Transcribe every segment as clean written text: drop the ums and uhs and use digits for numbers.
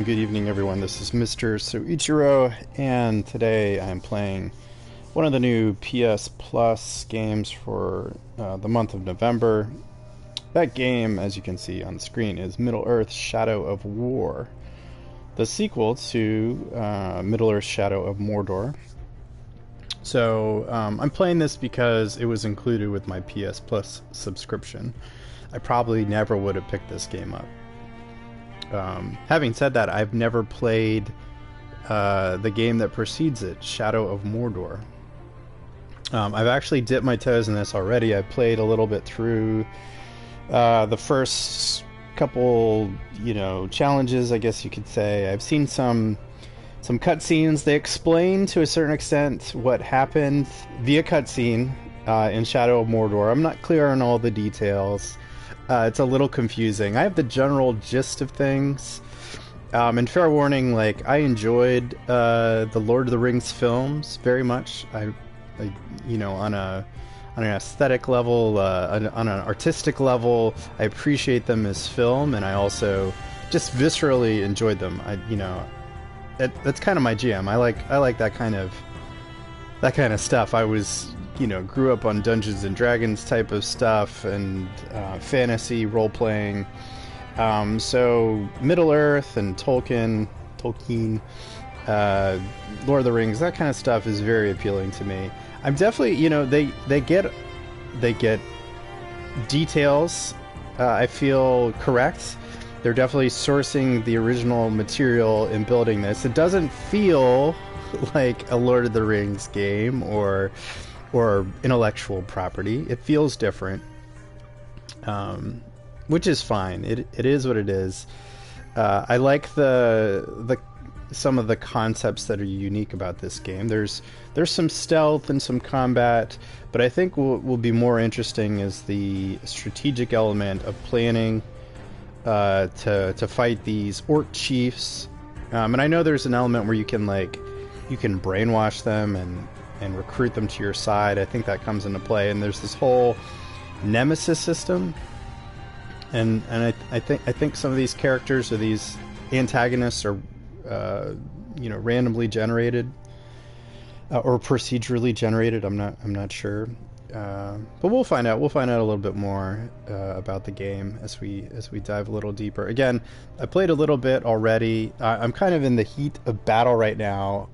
Good evening, everyone. This is MrSoichiro, and today I'm playing one of the new PS Plus games for the month of November. That game, as you can see on the screen, is Middle-earth: Shadow of War, the sequel to Middle-earth: Shadow of Mordor. So I'm playing this because it was included with my PS Plus subscription. I probably never would have picked this game up. Having said that, I've never played the game that precedes it, Shadow of Mordor. I've actually dipped my toes in this already. I played a little bit through the first couple, challenges, I guess you could say. I've seen some cutscenes. They explain to a certain extent what happened via cutscene in Shadow of Mordor. I'm not clear on all the details. It's a little confusing. I have the general gist of things. And fair warning, I enjoyed the Lord of the Rings films very much. I on an aesthetic level, on an artistic level, I appreciate them as film, and I also just viscerally enjoyed them. That's kind of my jam. I like that kind of stuff. I was grew up on Dungeons and Dragons type of stuff and fantasy role playing. So Middle Earth and Tolkien, Lord of the Rings, that kind of stuff is very appealing to me. I'm definitely, they get details. I feel correct. They're definitely sourcing the original material in building this. It doesn't feel like a Lord of the Rings game or intellectual property. It feels different, which is fine. It is what it is. I like the some of the concepts that are unique about this game. There's some stealth and some combat, but I think what will be more interesting is the strategic element of planning to fight these orc chiefs. And I know there's an element where you can brainwash them and recruit them to your side. I think that comes into play. And there's this whole nemesis system, and I think some of these characters or these antagonists are randomly generated or procedurally generated. I'm not sure, but we'll find out. We'll find out a little bit more about the game as we dive a little deeper. Again, I played a little bit already. I'm kind of in the heat of battle right now.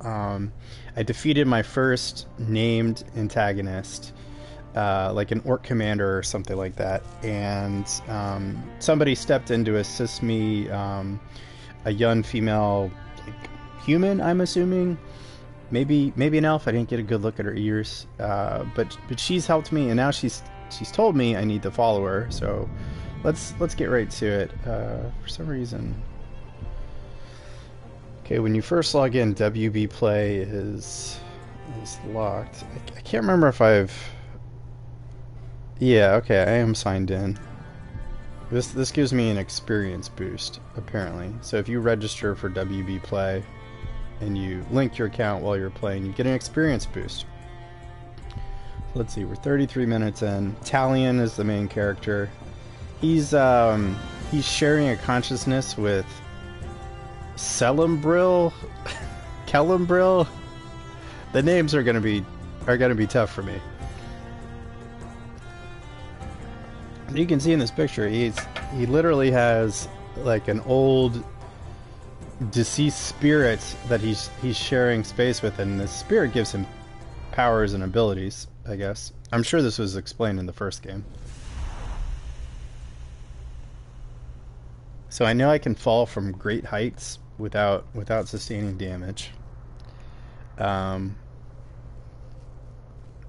I defeated my first named antagonist, like an orc commander or something like that, and somebody stepped in to assist me, a young female, human, I'm assuming, maybe an elf. I didn't get a good look at her ears, but she's helped me, and now she's told me I need to follow her. So let's get right to it. For some reason. Okay, when you first log in, WB Play is locked. I can't remember if I've... Yeah, okay, I am signed in. This gives me an experience boost, apparently. So if you register for WB Play and you link your account while you're playing, you get an experience boost. Let's see, we're 33 minutes in. Talion is the main character. He's sharing a consciousness with Celembril, Kelembril. The names are gonna be tough for me. You can see in this picture, he literally has like an old deceased spirit that he's sharing space with, and the spirit gives him powers and abilities, I guess. I'm sure this was explained in the first game. So I know I can fall from great heights without sustaining damage.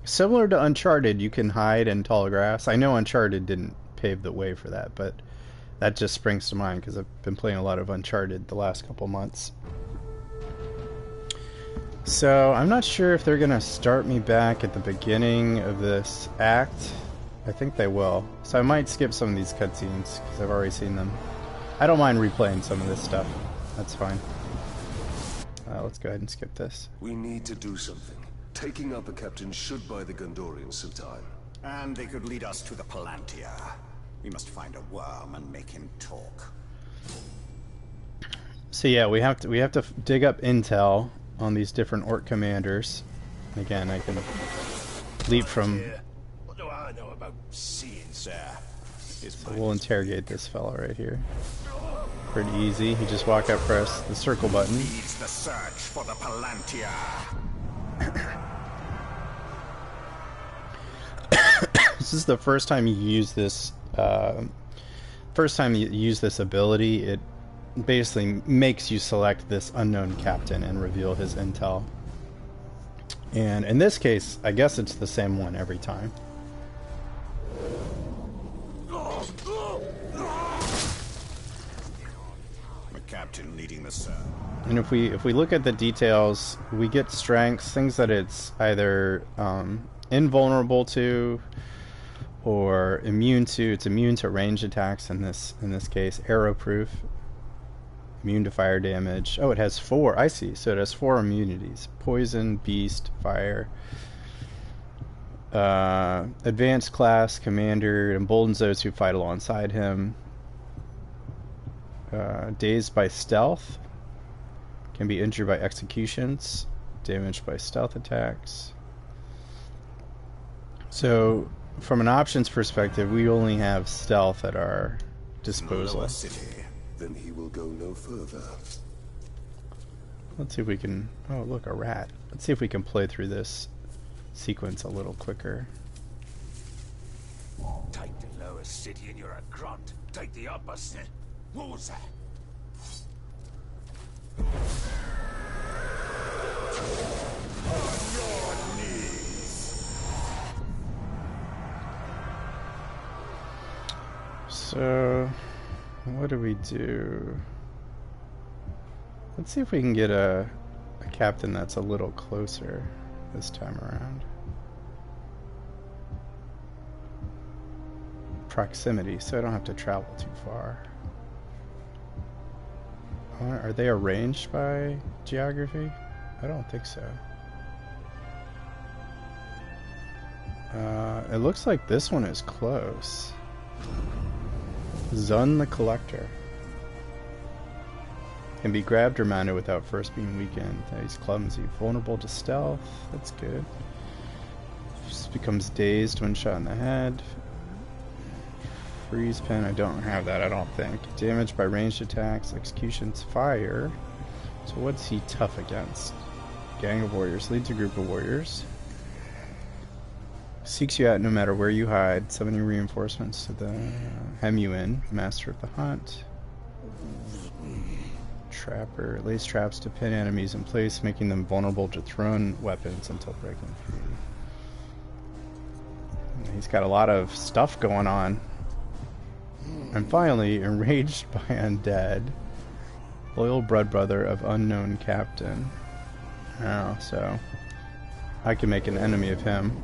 Similar to Uncharted, you can hide in tall grass. I know Uncharted didn't pave the way for that, but that just springs to mind because I've been playing a lot of Uncharted the last couple months. So I'm not sure if they're gonna start me back at the beginning of this act. I think they will. So I might skip some of these cutscenes because I've already seen them. I don't mind replaying some of this stuff. That's fine. Let's go ahead and skip this. We need to do something. Taking out the captain should buy the Gondorians some time. And they could lead us to the Palantir. We must find a worm and make him talk. So yeah, we have to dig up intel on these different orc commanders. Again, I can leap from. What do I know about seeing, sir? So we'll interrogate this fellow right here. Pretty easy. You just walk up, press the circle button. Leads the search for the Palantir. This is the first time you use this. First time you use this ability, it basically makes you select this unknown captain and reveal his intel. And in this case, I guess it's the same one every time. The captain leading the search. And if we look at the details, we get strengths, things that it's either invulnerable to or immune to. It's immune to range attacks in this case, arrow proof, immune to fire damage. Oh, it has 4. I see. So it has 4 immunities: poison, beast, fire. Advanced class commander emboldens those who fight alongside him. Dazed by stealth, can be injured by executions, damaged by stealth attacks. So from an options perspective, we only have stealth at our disposal. City. Then he will go no further. Let's see if we can... Oh, look, a rat. Let's see if we can play through this sequence a little quicker. Take the lower city and you're a grunt. Take the opposite. What was that? On your knees. So, what do we do? Let's see if we can get a captain that's a little closer this time around. Proximity, so I don't have to travel too far. Are they arranged by geography? I don't think so. It looks like this one is close. Zun the Collector. Can be grabbed or mounted without first being weakened. He's clumsy. Vulnerable to stealth. That's good. Just becomes dazed when shot in the head. Freeze pen. I don't have that, I don't think. Damaged by ranged attacks. Executions. Fire. So what's he tough against? Gang of warriors. Leads a group of warriors. Seeks you out no matter where you hide. Summoning reinforcements to the hem you in. Master of the hunt. Trapper. Lays traps to pin enemies in place, making them vulnerable to thrown weapons until breaking free. He's got a lot of stuff going on. And finally, enraged by undead. Loyal blood brother of unknown captain. Oh, so I can make an enemy of him.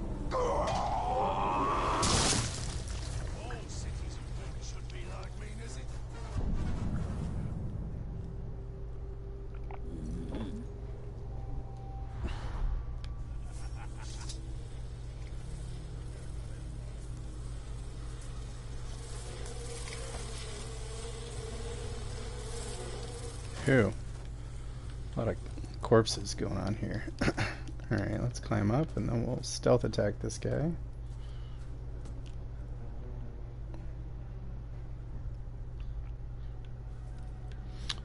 Ew. A lot of corpses going on here. Alright, let's climb up and then we'll stealth attack this guy.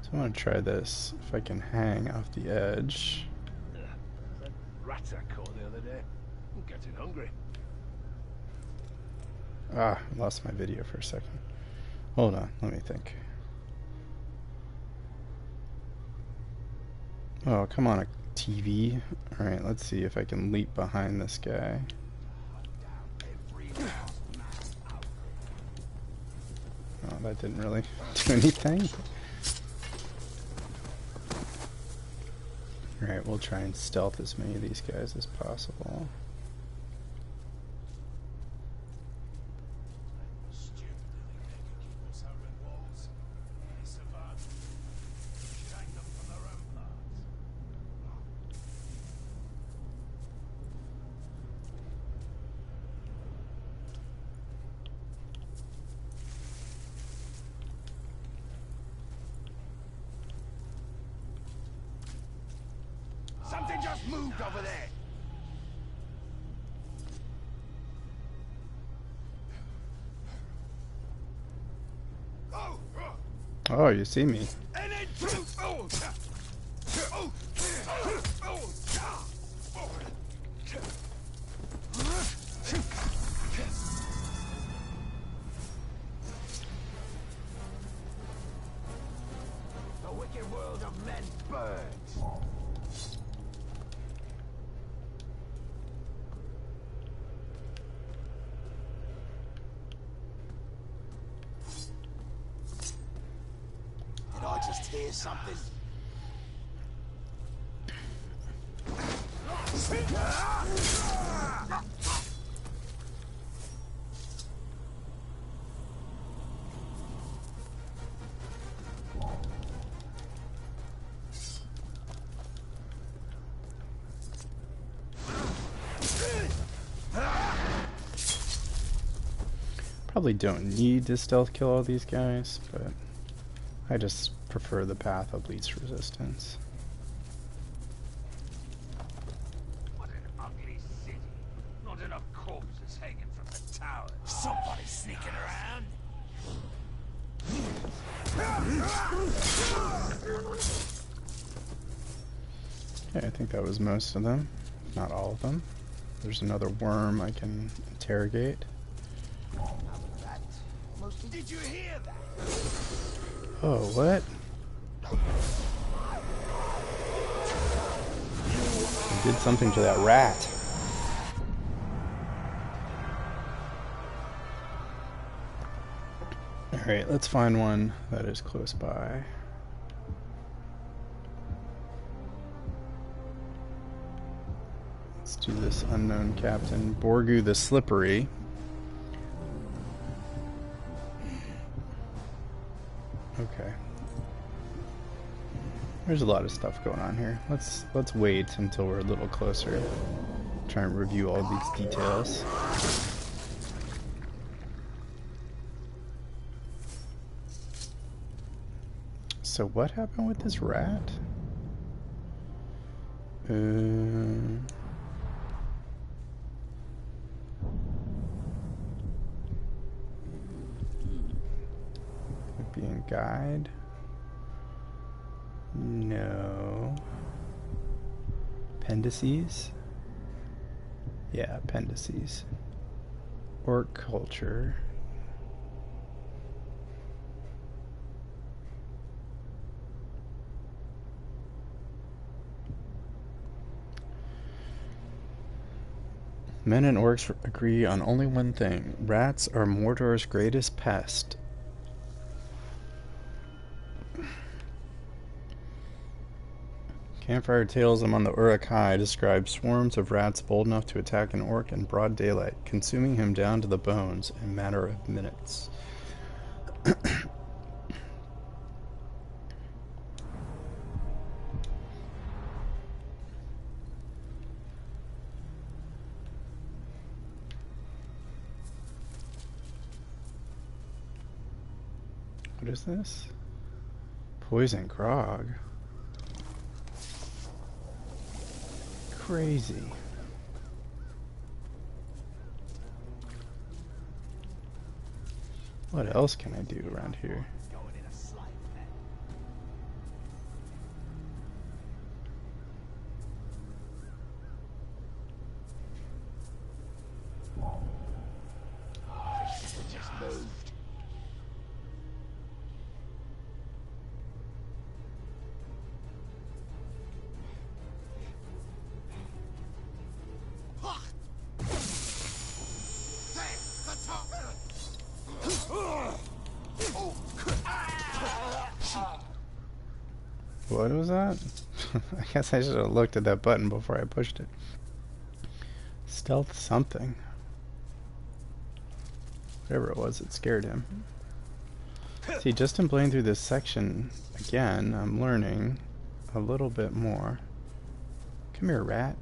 So I want to try this. If I can hang off the edge. That rat I caught the other day. I'm getting hungry. Ah, I lost my video for a second. Hold on, let me think. Oh, come on, a TV. Alright, let's see if I can leap behind this guy. Oh, that didn't really do anything. Alright, we'll try and stealth as many of these guys as possible. Moved over there. Oh, you see me. The wicked world of men burns. Did I just hear something? Probably don't need to stealth kill all these guys, but I just prefer the path of least resistance. What an ugly city. Not enough corpses hanging from the towers. Somebody sneaking around. Okay, I think that was most of them. Not all of them. There's another worm I can interrogate. Did you hear that? Oh, what? I did something to that rat. Alright, let's find one that is close by. Let's do this unknown captain. Borgu the Slippery. Okay. There's a lot of stuff going on here. Let's wait until we're a little closer. Try and review all these details. So what happened with this rat? Being guide? No. Appendices? Yeah, appendices. Orc culture. Men and orcs agree on only one thing. Rats are Mordor's greatest pest. Campfire tales among the Uruk-hai describe swarms of rats bold enough to attack an orc in broad daylight, consuming him down to the bones in a matter of minutes. What is this? Poison grog. Crazy. What else can I do around here? What was that? I guess I should have looked at that button before I pushed it. Stealth something. Whatever it was, it scared him. See, just in playing through this section again, I'm learning a little bit more. Come here, rat.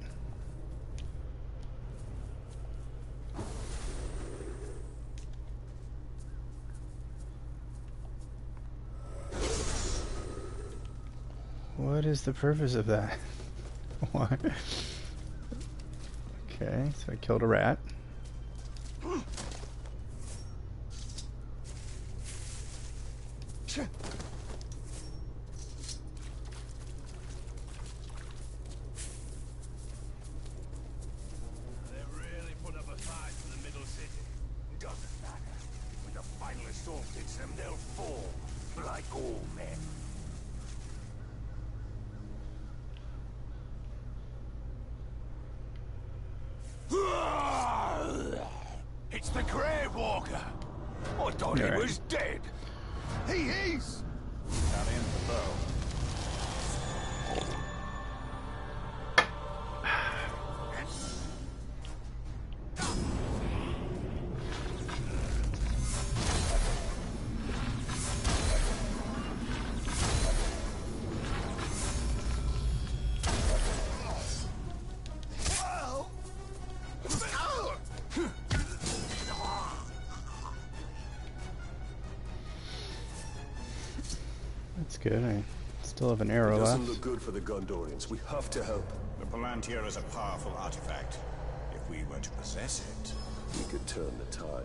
What is the purpose of that? Why? Okay, so I killed a rat. It's the Grey Walker. I thought he Alright. was dead. He is. Down in below. That's good. I still have an arrow It doesn't left. look good for the Gondorians. We have to help. The Palantir is a powerful artifact. If we were to possess it... We could turn the tide.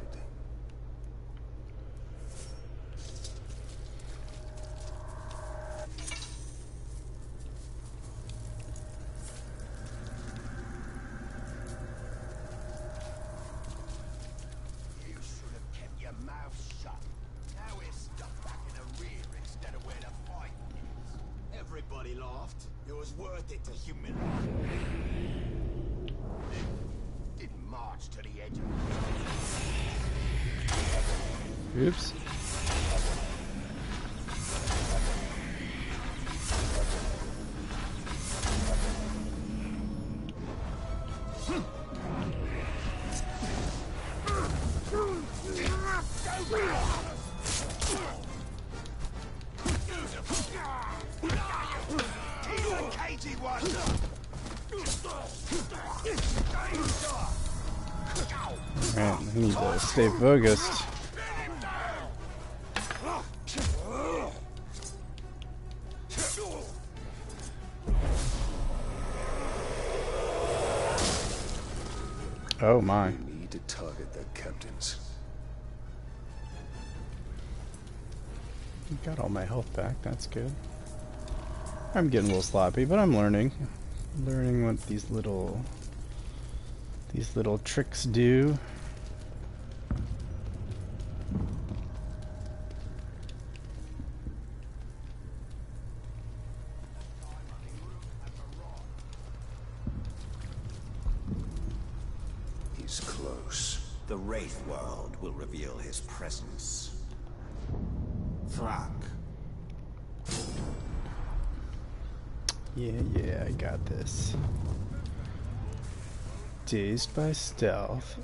You should have kept your mouth shut. Now we're stuck back in a rear instead of where the fight is. Everybody laughed. It was worth it to humiliate. Didn't march to the edge of Oops. He's a cagey one. Alright, I need to stay focused. Oh my. We need to target their captains. Got all my health back, that's good. I'm getting a little sloppy, but I'm learning. Learning what these little tricks do. He's close. The Wraith world will reveal his presence. Thrak. Yeah, I got this. Dazed by stealth.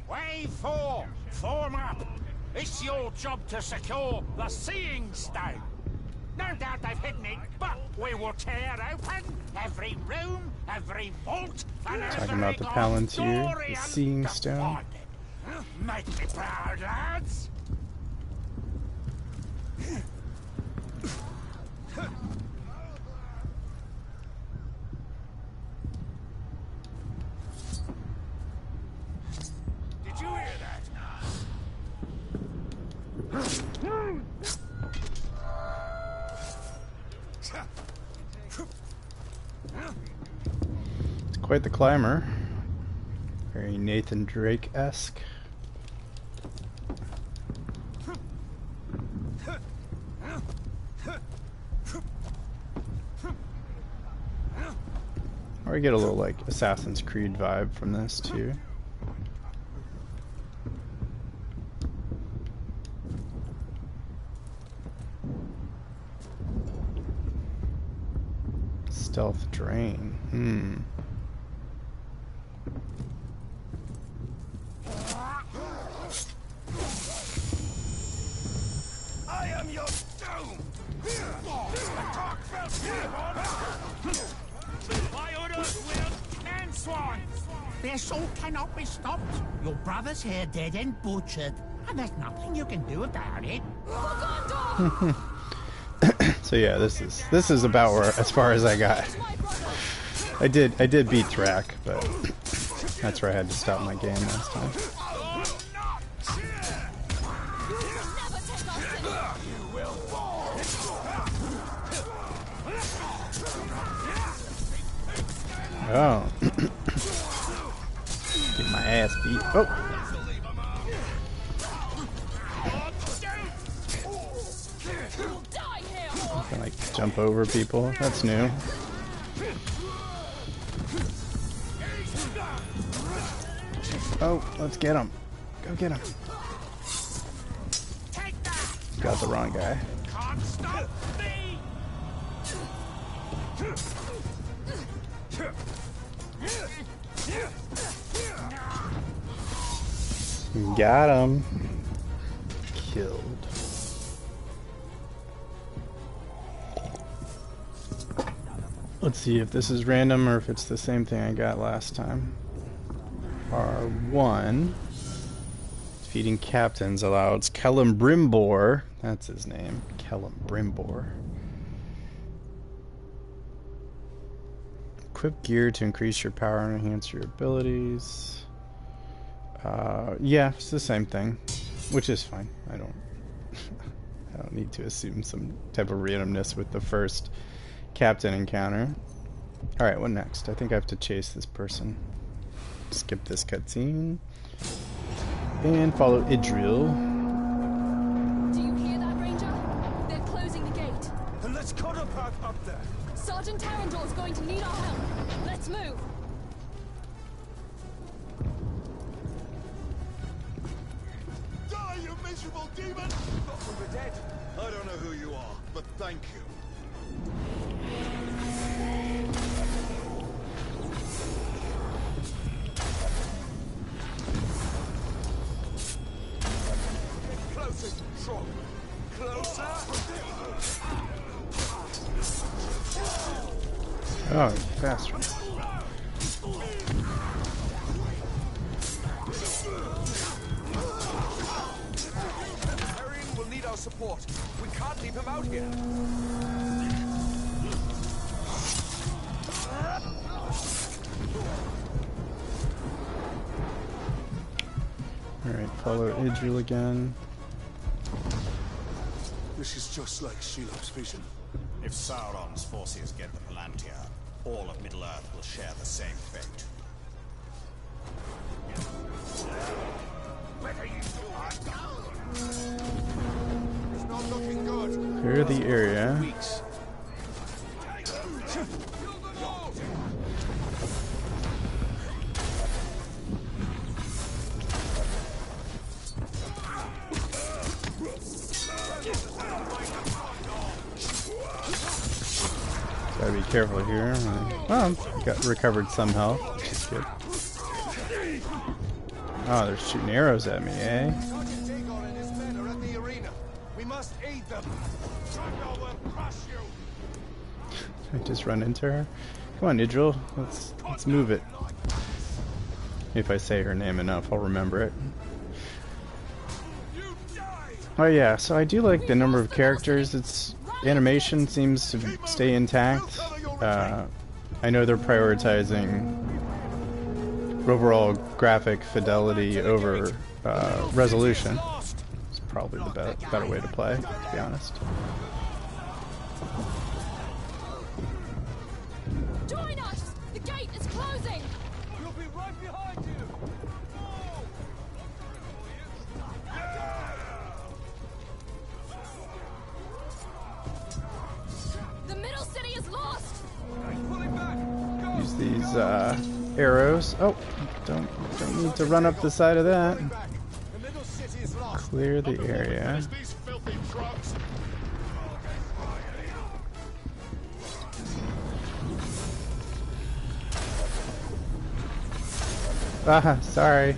Wave 4, form up. It's your job to secure the Seeing Stone. No doubt they've hidden it, but we will tear open every room, every vault, and Talking about the Palantir, the Seeing Stone. Make me proud, lads. Did you hear that? It's quite the climber. Very Nathan Drake-esque. Or I get a little like Assassin's Creed vibe from this too. Stealth drain. This all cannot be stopped. Your brother's here dead and butchered, and there's nothing you can do about it. So yeah, this is about where as far as I got. I did beat Thrak, but that's where I had to stop my game last time. Oh. Get my ass beat. Oh. I can like jump over people. That's new. Oh, let's get him. Go get him. Got the wrong guy. Can't stop me. Got him. Killed. Let's see if this is random or if it's the same thing I got last time. R1. Defeating captains allows Brimbor. That's his name. Brimbor. Equip gear to increase your power and enhance your abilities. Yeah, it's the same thing, which is fine. I don't need to assume some type of randomness with the first captain encounter. All right, what next? I think I have to chase this person. Skip this cutscene and follow Idril. Do you hear that, Ranger? They're closing the gate. And let's cut a path up there. Sergeant Tarandor's going to need our help. Let's move. Die, you miserable demon! Thought we were dead. I don't know who you are, but thank you. Closer, Trog. Closer. Oh, faster. Arian will need our support. We can't leave him out here. Alright, follow Idril again. This is just like Shelob's vision. If Sauron's forces get the Palantir, all of Middle-earth will share the same fate. It's not looking good. Clear the area. Weeks. Gotta be careful here. Oh, got recovered some health, which is good. Oh, they're shooting arrows at me, eh? Sergeant Dagon and his men are at the arena. We must aid them. Trogdor will crush you. I just run into her. Come on, Idril. Let's move it. If I say her name enough, I'll remember it. Oh yeah, so I do like the number of characters. Its animation seems to stay intact. I know they're prioritizing overall graphic fidelity over resolution. It's probably the better way to play, to be honest. Join us! The gate is closing! We'll be right behind you. The middle city is lost! Pulling back. Go. Use these arrows. Oh, don't need to run up the side of that. The middle city is lost. Clear the area. These filthy trucks. Ah, sorry.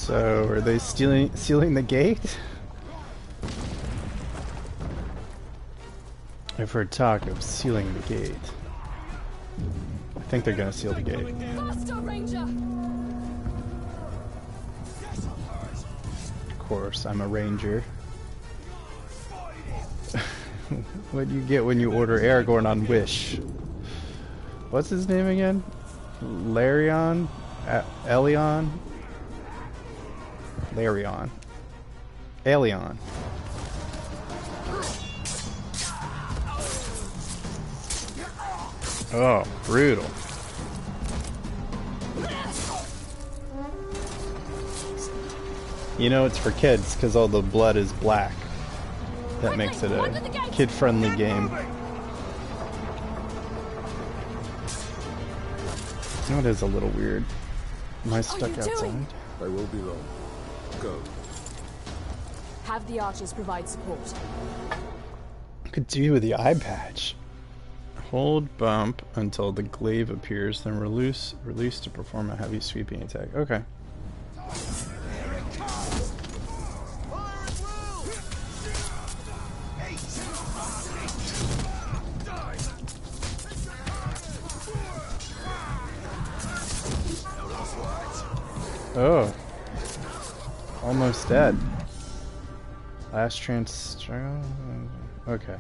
So, are they sealing the gate? I've heard talk of sealing the gate. I think they're gonna seal the gate. Faster, Ranger! Of course, I'm a ranger. What do you get when you order Aragorn on Wish? What's his name again? Larion? Elion? Larion. Elion. Oh, brutal. You know it's for kids because all the blood is black. That makes it a kid-friendly game. You know, it is a little weird. Am I stuck outside? I will be long. Go. Have the archers provide support. Could do with the eye patch. Hold bump until the glaive appears, then release to perform a heavy sweeping attack. Okay. Oh. Almost dead. Last chance. Okay.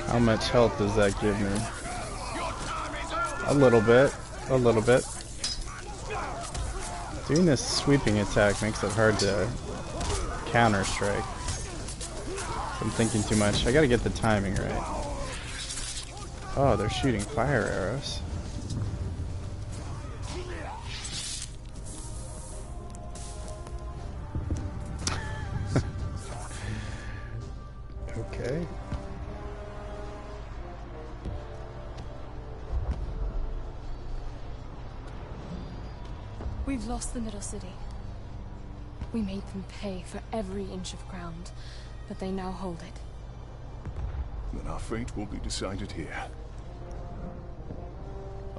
How much health does that give me? A little bit. A little bit. Doing this sweeping attack makes it hard to counter strike. I'm thinking too much. I gotta get the timing right. Oh, they're shooting fire arrows. Okay. We've lost the Middle City. We made them pay for every inch of ground, but they now hold it. Then our fate will be decided here.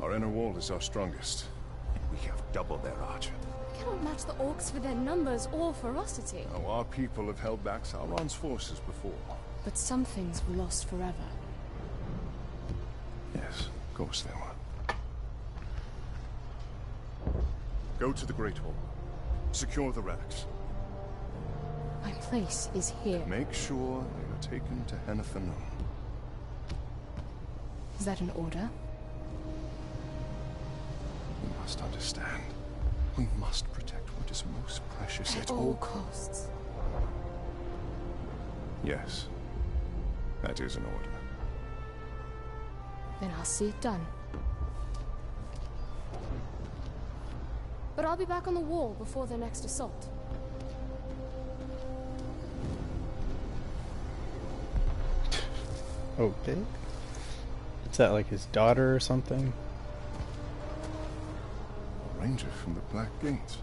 Our inner wall is our strongest. We have double their archer. We cannot match the orcs for their numbers or ferocity. Now, our people have held back Sauron's forces before. But some things were lost forever. Yes, of course they were. Go to the Great Hall. Secure the relics. My place is here. Make sure they are taken to Henathanum. Is that an order? You must understand. We must protect what is most precious At all costs. Yes. That is an order. Then I'll see it done. But I'll be back on the wall before their next assault. Okay. Is that like his daughter or something? A ranger from the Black Gate.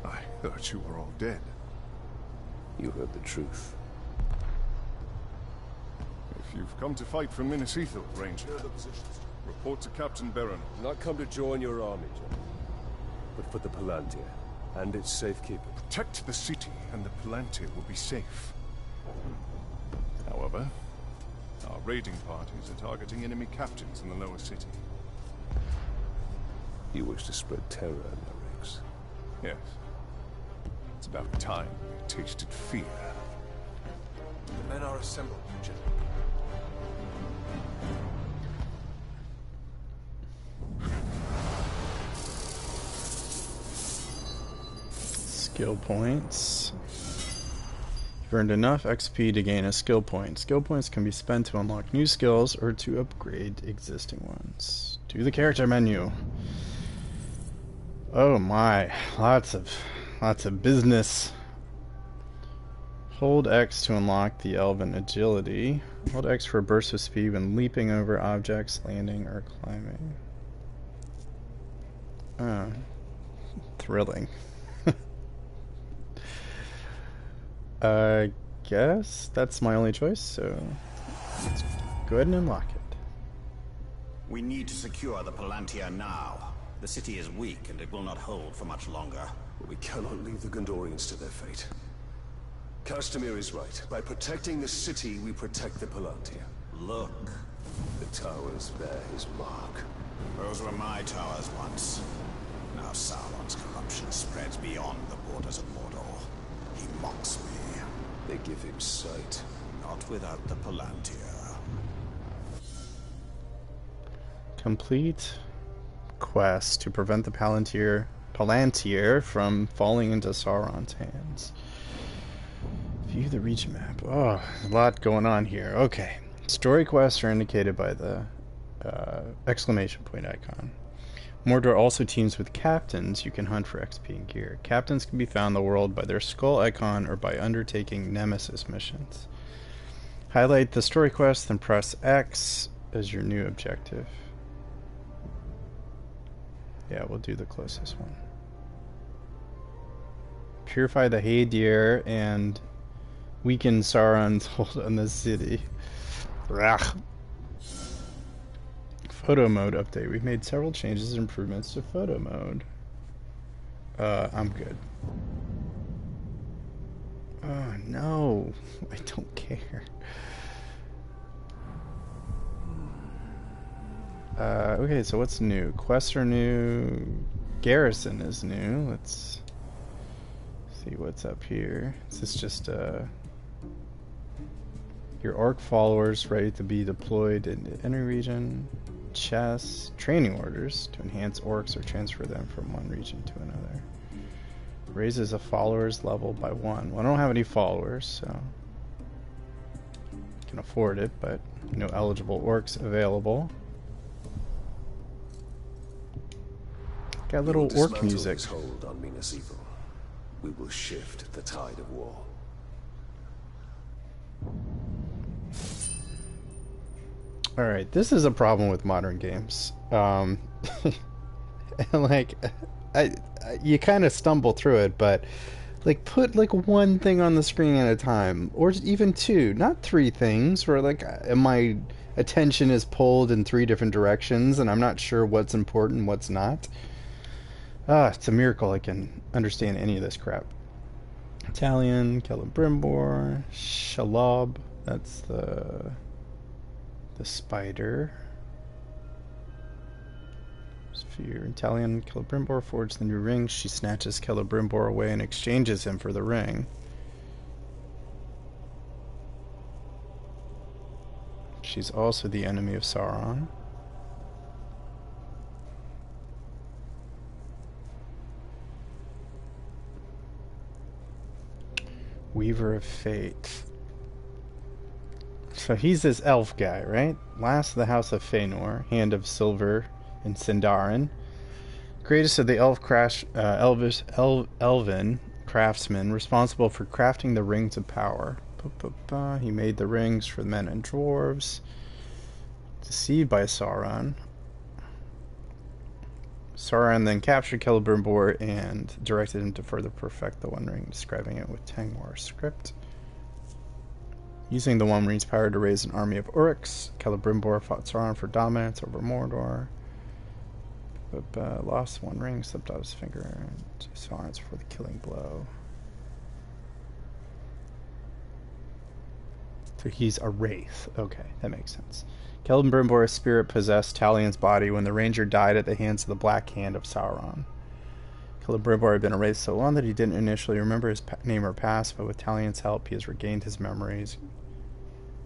I thought you were all dead. You heard the truth. If you've come to fight for Minas Ithil, Ranger, report to Captain Baron. Not come to join your army, General, but for the Palantir and its safekeeping. Protect the city, and the Palantir will be safe. However, our raiding parties are targeting enemy captains in the lower city. You wish to spread terror in the ranks. Yes. It's about time we tasted fear. The men are assembled, General. Skill points. You've earned enough XP to gain a skill point. Skill points can be spent to unlock new skills or to upgrade existing ones. To the character menu. Oh my, lots of business. Hold X to unlock the Elven Agility. Hold X for a burst of speed when leaping over objects, landing, or climbing. Oh, thrilling. I guess that's my only choice, so let's go ahead and unlock it. We need to secure the Palantir now. The city is weak and it will not hold for much longer. We cannot leave the Gondorians to their fate. Castamir is right. By protecting the city, we protect the Palantir. Look. The towers bear his mark. Those were my towers once. Now Sauron's corruption spreads beyond the borders of Mordor. He mocks me. They give him sight. Not without the Palantir. Complete quest to prevent the Palantir from falling into Sauron's hands. View the region map. Oh, a lot going on here. Okay. Story quests are indicated by the exclamation point icon. Mordor also teams with captains you can hunt for XP and gear. Captains can be found in the world by their skull icon or by undertaking Nemesis missions. Highlight the story quest, then press X as your new objective. Yeah, we'll do the closest one. Purify the Hadir and weaken Sauron's hold on the city. Ugh. Photo mode update. We've made several changes and improvements to photo mode. I'm good. Oh no, I don't care. Okay, so what's new? Quests are new. Garrison is new. Let's see what's up here. This is just your orc followers ready to be deployed in any region. Chests, training orders to enhance orcs or transfer them from one region to another. Raises a follower's level by 1. Well, I don't have any followers, so I can afford it, but no eligible orcs available. Got little orc music. Hold on Minas Evil. We will shift the tide of war. Alright, this is a problem with modern games. Like, you kind of stumble through it, but like put like one thing on the screen at a time, or even two, not three things, where like my attention is pulled in 3 different directions and I'm not sure what's important and what's not. It's a miracle I can understand any of this crap. Italian, Celebrimbor, Shalob, that's the spider. Sphere. Italian, Celebrimbor forged the new ring. She snatches Celebrimbor away and exchanges him for the ring. She's also the enemy of Sauron. Weaver of Fate. So he's this elf guy, right? Last of the House of Fëanor, Hand of Silver in Sindarin. Greatest of the elven craftsmen, responsible for crafting the rings of power. He made the rings for the men and dwarves. Deceived by Sauron. Sauron then captured Celebrimbor and directed him to further perfect the One Ring, describing it with Tangmor script. Using the One Ring's power to raise an army of Uruks, Celebrimbor fought Sauron for dominance over Mordor. But lost One Ring, slipped out his finger to Sauron's for the killing blow. So he's a wraith. Okay, that makes sense. Celebrimbor's spirit possessed Talion's body when the ranger died at the hands of the Black Hand of Sauron. Celebrimbor had been a wraith so long that he didn't initially remember his name or past, but with Talion's help he has regained his memories.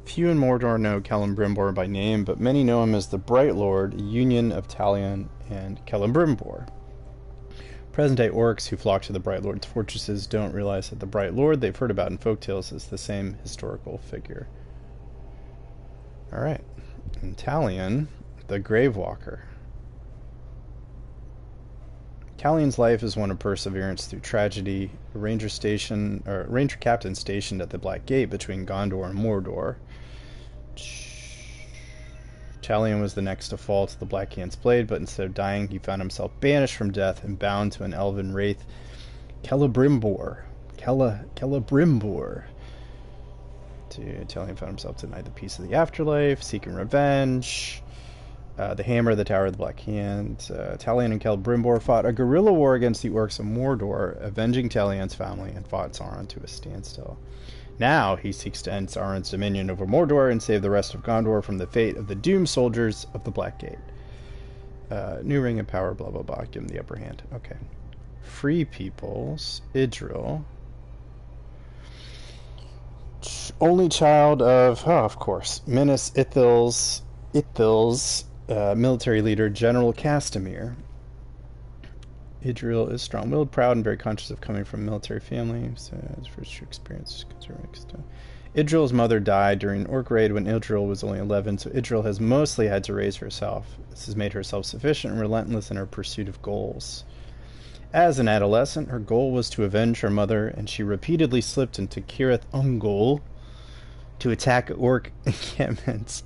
Few in Mordor know Celebrimbor by name, but many know him as the Bright Lord, a union of Talion and Celebrimbor. Present-day orcs who flock to the Bright Lord's fortresses don't realize that the Bright Lord they've heard about in folktales is the same historical figure. Alright. And Talion, the Gravewalker. Talion's life is one of perseverance through tragedy. A ranger captain stationed at the Black Gate between Gondor and Mordor. Talion was the next to fall to the Black Hand's blade, but instead of dying, he found himself banished from death and bound to an elven wraith, Celebrimbor. Celebrimbor. Talion found himself denied the peace of the afterlife, seeking revenge. the Hammer, the Tower of the Black Hand. Talion and Celebrimbor fought a guerrilla war against the orcs of Mordor, avenging Talion's family, and fought Sauron to a standstill. Now he seeks to end Sauron's dominion over Mordor and save the rest of Gondor from the fate of the doomed soldiers of the Black Gate. New ring of power, blah blah blah, give him the upper hand. Okay. Free peoples, Idril. Only child of course, Minas Ithil's military leader, General Castamir. Idril is strong-willed, proud, and very conscious of coming from a military family. So his first experience Idril's mother died during an orc raid when Idril was only 11, so Idril has mostly had to raise herself. This has made her self-sufficient and relentless in her pursuit of goals. As an adolescent, her goal was to avenge her mother, and she repeatedly slipped into Cirith Ungol to attack orc encampments.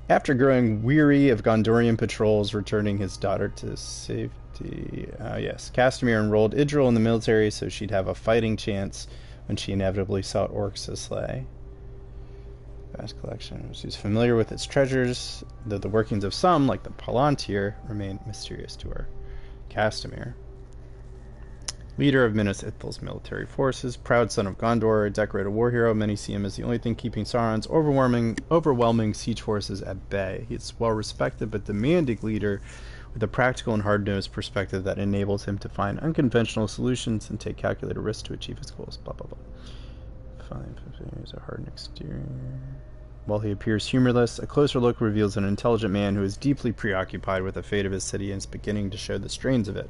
After growing weary of Gondorian patrols, returning his daughter to safety. Castamir enrolled Idril in the military so she'd have a fighting chance when she inevitably sought orcs to slay. Vast collection. She's familiar with its treasures, though the workings of some, like the Palantir, remain mysterious to her. Castamir, leader of Minas Ithil's military forces, proud son of Gondor, a decorated war hero, many see him as the only thing keeping Sauron's overwhelming siege forces at bay. He is well respected but demanding leader with a practical and hard-nosed perspective that enables him to find unconventional solutions and take calculated risks to achieve his goals. Blah blah blah. He's a hard exterior. While he appears humorless, a closer look reveals an intelligent man who is deeply preoccupied with the fate of his city and is beginning to show the strains of it.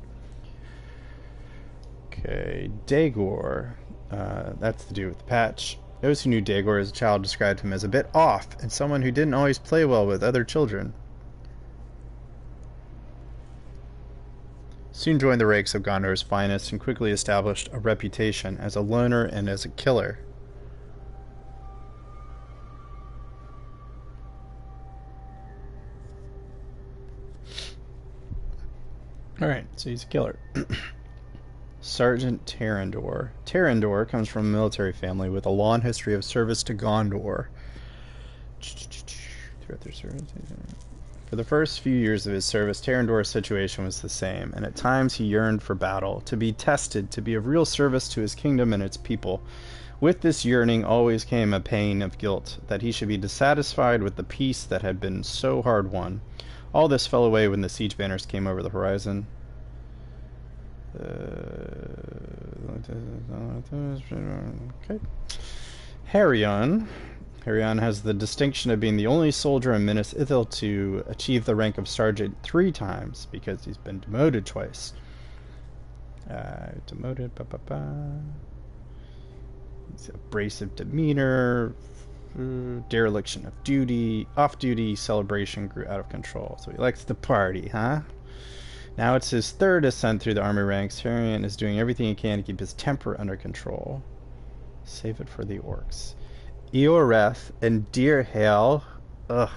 Okay, Daegor. That's to do with the patch. Those who knew Daegor as a child described him as a bit off and someone who didn't always play well with other children. Soon joined the ranks of Gondor's finest and quickly established a reputation as a loner and as a killer. Alright, so he's a killer. Sergeant Terrandor. Terrandor comes from a military family with a long history of service to Gondor. Throughout their service, for the first few years of his service, Terrandor's situation was the same, and at times he yearned for battle, to be tested, to be of real service to his kingdom and its people. With this yearning always came a pain of guilt, that he should be dissatisfied with the peace that had been so hard won. All this fell away when the siege banners came over the horizon. Okay. Harion. Harion has the distinction of being the only soldier in Minas Ithil to achieve the rank of sergeant 3 times, because he's been demoted twice. Demoted, He's abrasive demeanor, dereliction of duty, off-duty celebration grew out of control. So he likes to party, huh? Now it's his 3rd ascent through the army ranks. Harion is doing everything he can to keep his temper under control. Save it for the orcs. Eoreth and Deerhail. Ugh.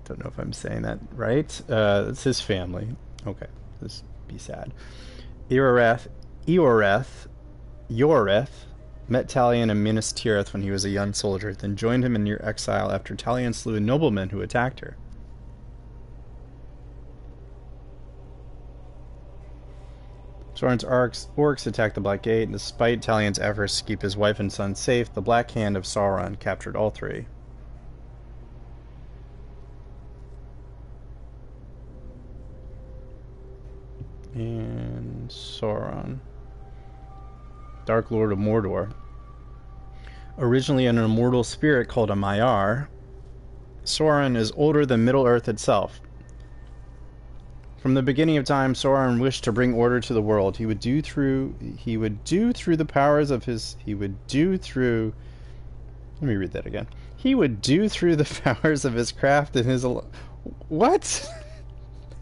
Don't know if I'm saying that right. It's his family. Okay, this be sad. Eoreth, met Talion in Minas Tirith when he was a young soldier, then joined him in near exile after Talion slew a nobleman who attacked her. Sauron's orcs attacked the Black Gate, and despite Talion's efforts to keep his wife and son safe, the Black Hand of Sauron captured all 3. And Sauron, Dark Lord of Mordor. Originally an immortal spirit called a Maiar, Sauron is older than Middle-earth itself. From the beginning of time, Sauron wished to bring order to the world. He would do through the powers of his craft and his what?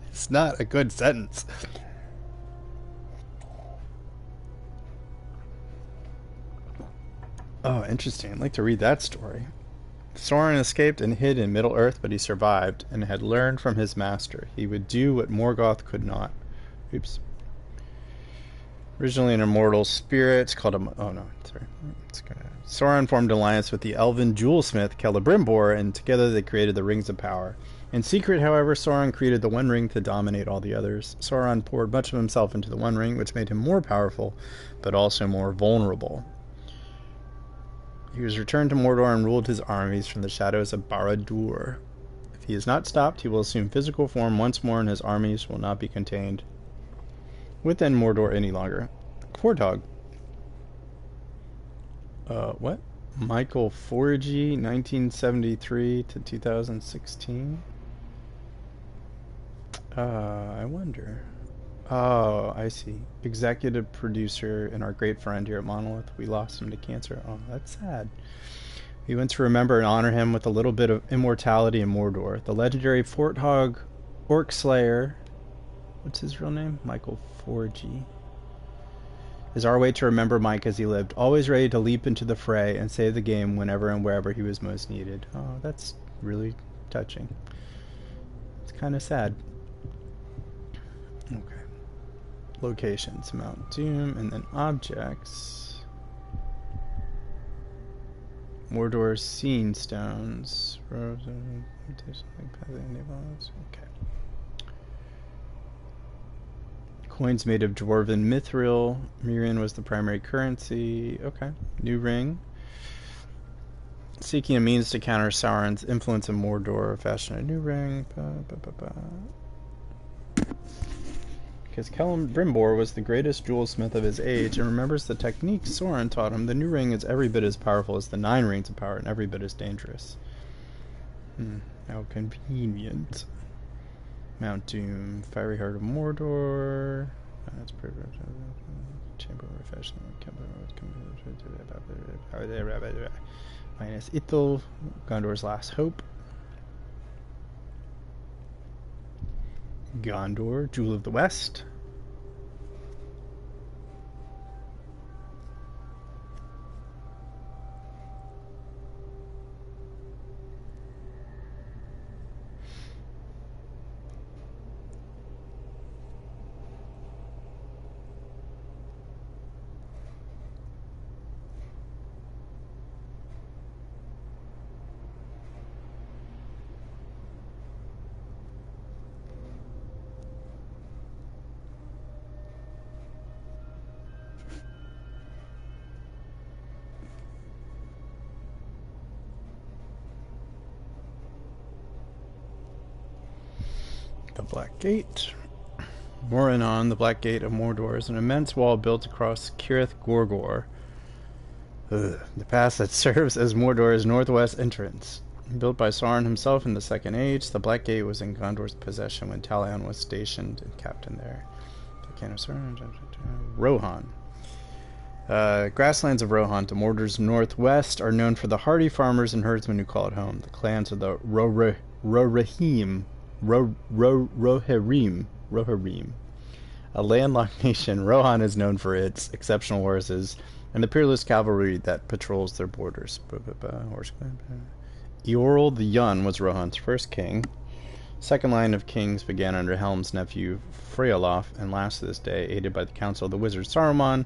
It's not a good sentence. Oh, interesting. I'd like to read that story. Sauron escaped and hid in Middle-earth, but he survived, and had learned from his master. He would do what Morgoth could not. Oops. Originally an immortal spirit called a... Oh, no. Sorry. Sauron formed an alliance with the elven jewelsmith Celebrimbor, and together they created the Rings of Power. In secret, however, Sauron created the One Ring to dominate all the others. Sauron poured much of himself into the One Ring, which made him more powerful, but also more vulnerable. He was returned to Mordor and ruled his armies from the shadows of Barad-dûr. If he is not stopped, he will assume physical form once more, and his armies will not be contained within Mordor any longer. Dog. What? Michael Forgy, 1973 to 2016? I wonder. Oh, I see. Executive producer and our great friend here at Monolith. We lost him to cancer. Oh, that's sad. We want to remember and honor him with a little bit of immortality in Mordor. The legendary Forthog Orc Slayer, what's his real name? Michael Forgy, is our way to remember Mike as he lived, always ready to leap into the fray and save the game whenever and wherever he was most needed. Oh, that's really touching. It's kind of sad. Okay. Locations, Mount Doom, and then objects. Mordor's Scene Stones. Okay. Coins made of dwarven mithril. Mirian was the primary currency. Okay. New ring. Seeking a means to counter Sauron's influence in Mordor. Fashion a new ring. Because Celebrimbor was the greatest jewelsmith of his age and remembers the techniques Sauron taught him. The new ring is every bit as powerful as the 9 rings of power and every bit as dangerous. How convenient. Mount Doom, Fiery Heart of Mordor. That's pretty much Chamber of Refreshment. Minus Ithil, Gondor's Last Hope. Gondor, Jewel of the West. The Black Gate. Moranon, the Black Gate of Mordor, is an immense wall built across Cirith Gorgor, the pass that serves as Mordor's northwest entrance. Built by Sauron himself in the Second Age, the Black Gate was in Gondor's possession when Talion was stationed and captain there. Rohan. Grasslands of Rohan to Mordor's northwest are known for the hardy farmers and herdsmen who call it home. The clans of the Rohirrim, a landlocked nation. Rohan is known for its exceptional horses and the peerless cavalry that patrols their borders. Eorl the Young was Rohan's first king. Second line of kings began under Helm's nephew Freolof and lasts to this day, aided by the council of the wizard Saruman,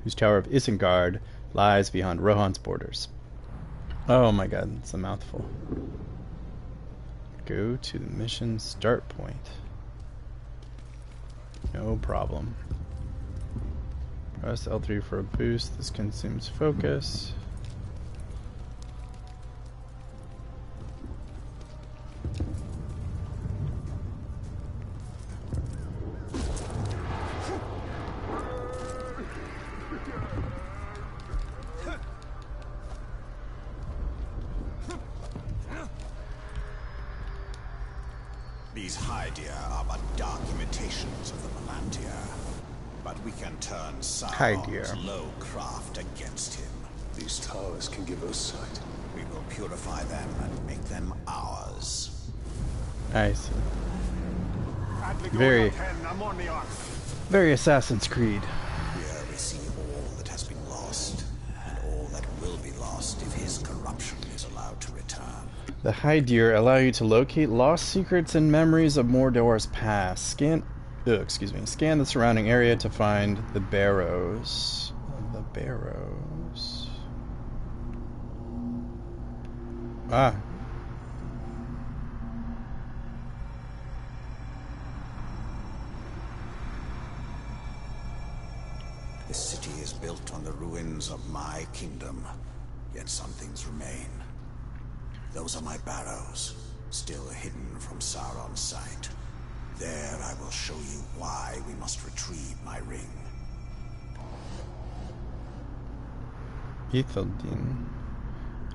whose tower of Isengard lies beyond Rohan's borders. Oh my god, it's a mouthful. Go to the mission start point. No problem. Press L3 for a boost. This consumes focus. These Hydir are but dark imitations of the Melantia, but we can turn Sauron's low craft against him. These towers can give us sight. We will purify them and make them ours. I see. Very Assassin's Creed. Here we see all that has been lost, and all that will be lost if his corruption is allowed to return. The Hydir allow you to locate lost secrets and memories of Mordor's past. Scan excuse me. Scan the surrounding area to find the barrows. The barrows. Ah. This city is built on the ruins of my kingdom, yet some things remain. Those are my barrows, still hidden from Sauron's sight. There I will show you why we must retrieve my ring. Ithildin.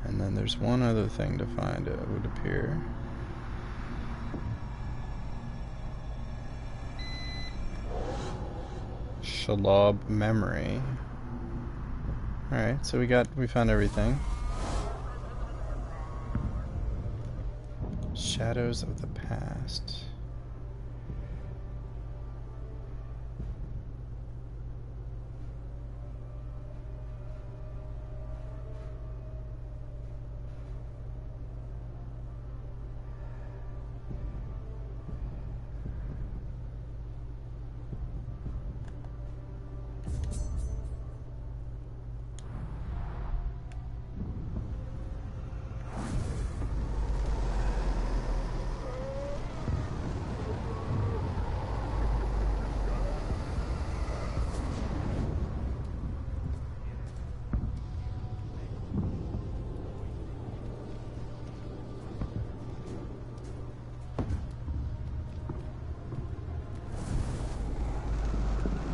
And then there's one other thing to find, it would appear. Shalab memory. Alright, so we found everything. Shadows of the past.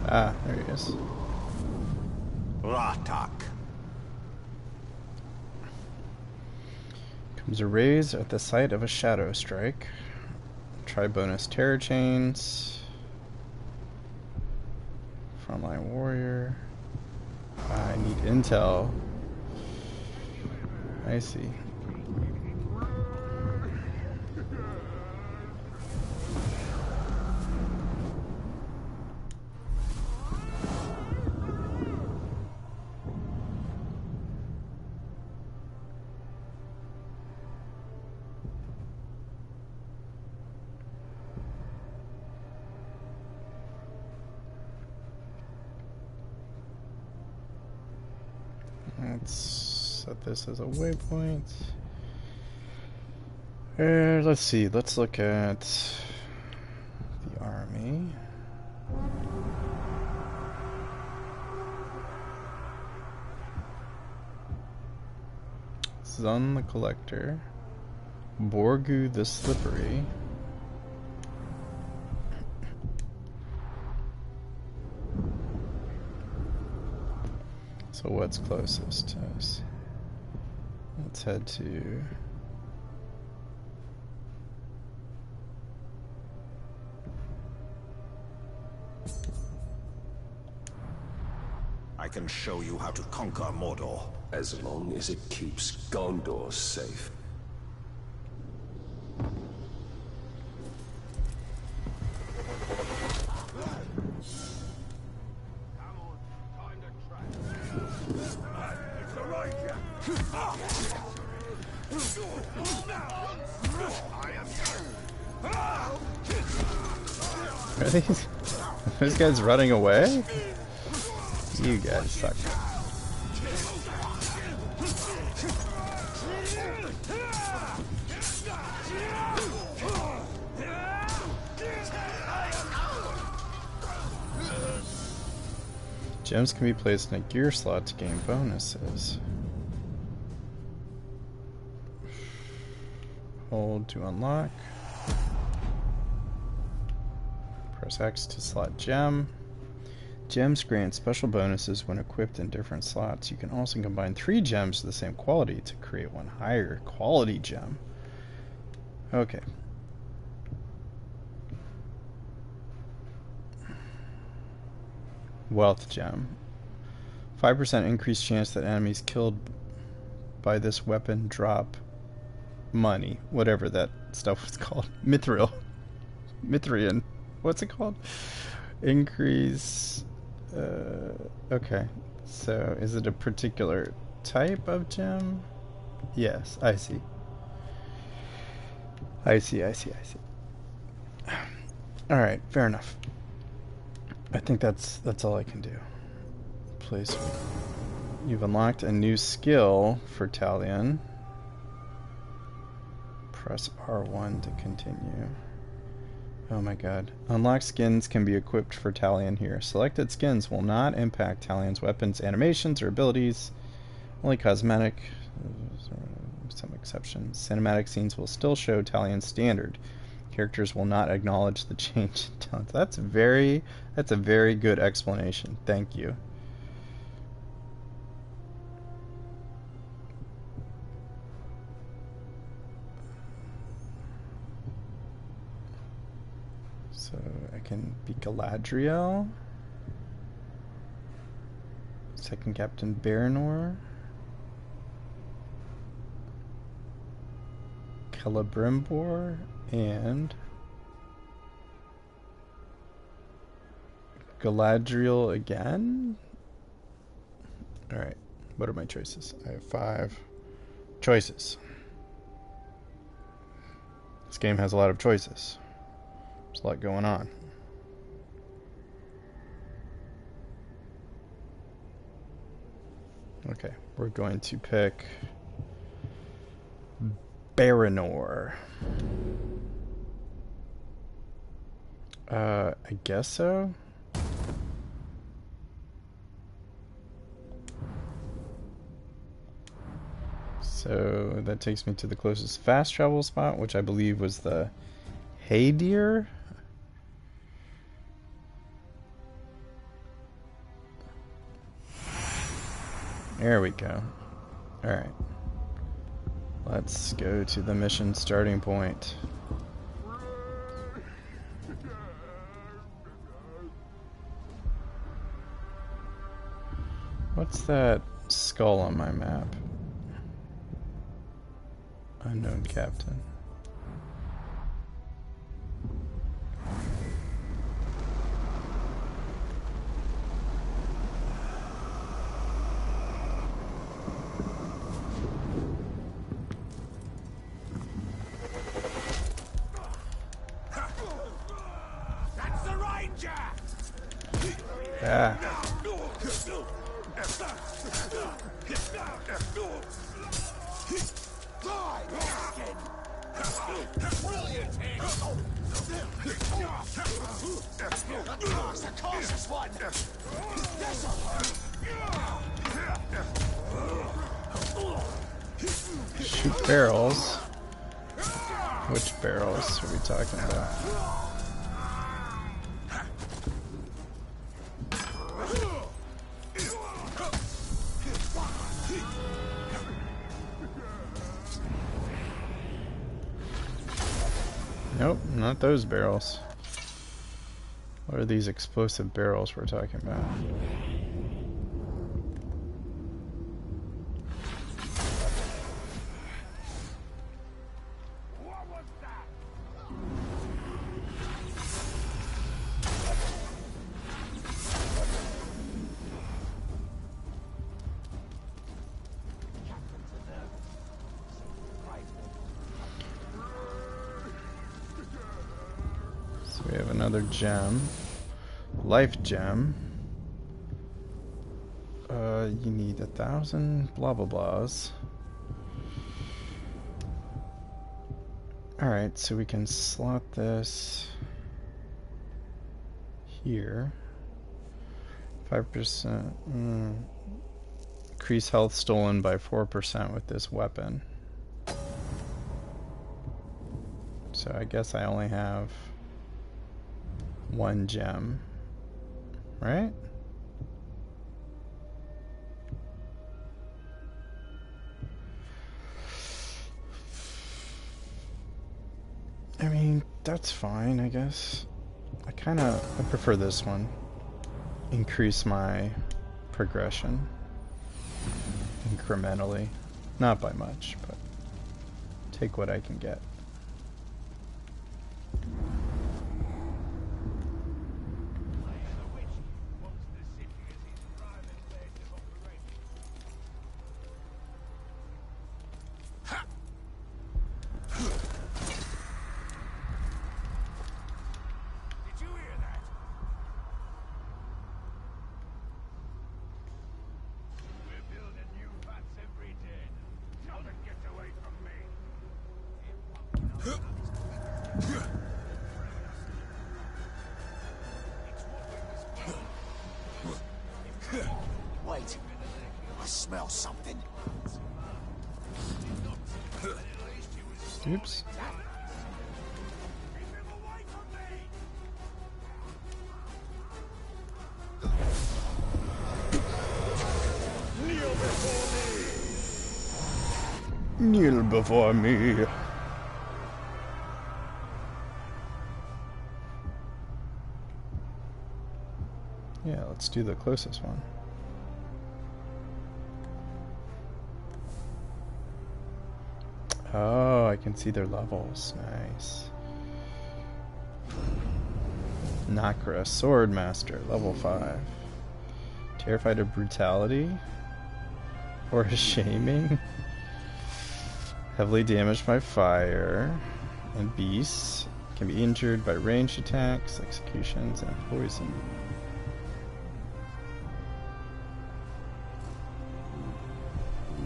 Ah, there he is. Ratak. Comes a raise at the site of a shadow strike. Try bonus terror chains. Frontline warrior. I need intel. I see. Let's set this as a waypoint. Let's see. Let's look at the army. Zun the Collector. Borgu the Slippery. So what's closest to us? Let's head to... I can show you how to conquer Mordor. As long as it keeps Gondor safe. Are these guys running away? You guys suck. Gems can be placed in a gear slot to gain bonuses. Hold to unlock. Press X to slot gem. Gems grant special bonuses when equipped in different slots. You can also combine 3 gems of the same quality to create one higher quality gem. Okay. Wealth gem. 5% increased chance that enemies killed by this weapon drop money. Whatever that stuff was called. Mithril. Mithrian. What's it called? Increase... okay. So, is it a particular type of gem? Yes, I see. I see. Alright, fair enough. I think that's all I can do. Place. You've unlocked a new skill for Talion. Press R1 to continue. Oh my god. Unlocked skins can be equipped for Talion here. Selected skins will not impact Talion's weapons, animations, or abilities. Only cosmetic. Some exceptions. Cinematic scenes will still show Talion standard. Characters will not acknowledge the change in talent. That's a very good explanation. Thank you. So I can be Galadriel. Second Captain Baranor. Celebrimbor and Galadriel again. Alright, what are my choices? I have 5 choices. This game has a lot of choices. There's a lot going on. Okay, we're going to pick Baranor. I guess so. So that takes me to the closest fast travel spot, which I believe was the Haydir. There we go. Alright. Let's go to the mission starting point. What's that skull on my map? Unknown captain. That's the ranger! Ah. Shoot barrels. Which barrels are we talking about? Nope, not those barrels. What are these explosive barrels we're talking about? What was that? So we have another gem. Life gem. You need 1,000 blah blah blahs. Alright, so we can slot this here. 5%. Increase health stolen by 4% with this weapon. So I guess I only have 1 gem. Right? I mean, that's fine, I guess. I prefer this one. Increase my progression incrementally. Not by much, but take what I can get. Oops. Kneel before me. Yeah, let's do the closest one. Oh, I can see their levels. Nice. Nakra, Sword Master, level 5. Terrified of brutality? Or shaming? Heavily damaged by fire. And beasts. Can be injured by ranged attacks, executions, and poison.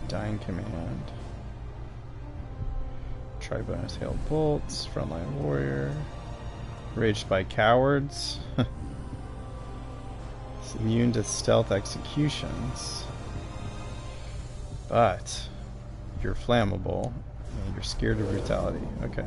Dying Command. Try bonus hail bolts. Frontline warrior. Raged by cowards. It's immune to stealth executions. But you're flammable and you're scared of brutality. Okay.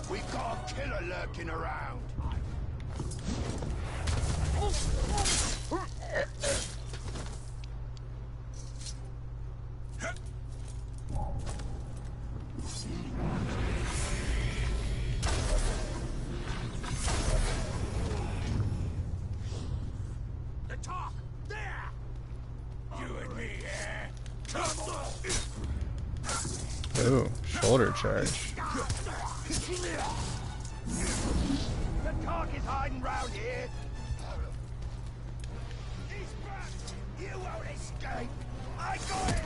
We've got a killer lurking around. The top there. You and me, eh? Come on. Ooh, shoulder charge. The talk is hiding round here. He's back. You won't escape. I got it.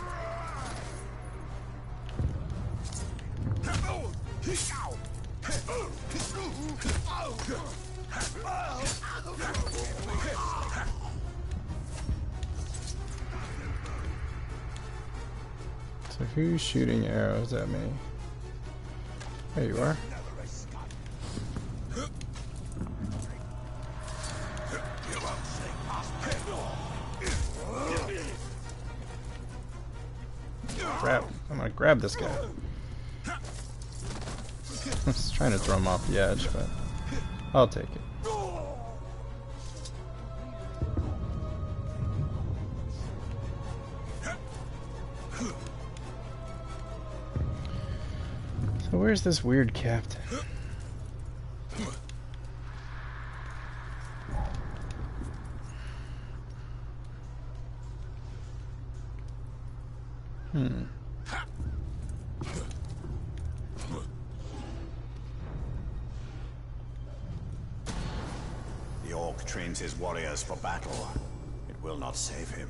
So who's shooting arrows at me? There you are. Grab. I'm gonna grab this guy. I was trying to throw him off the edge, but I'll take it. So where's this weird captain? The Orc trains his warriors for battle. It will not save him.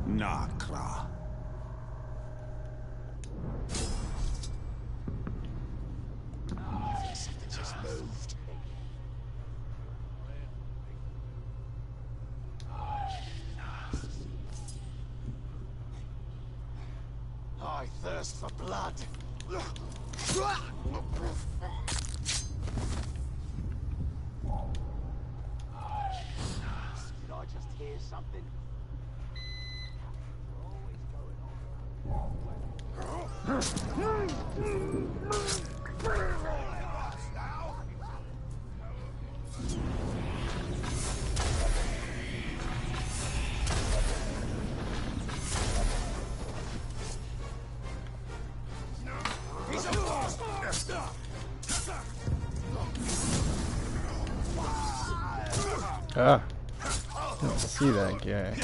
Nakra. Just moved. my thirst for blood. Did I just hear something? Ah, didn't see that guy.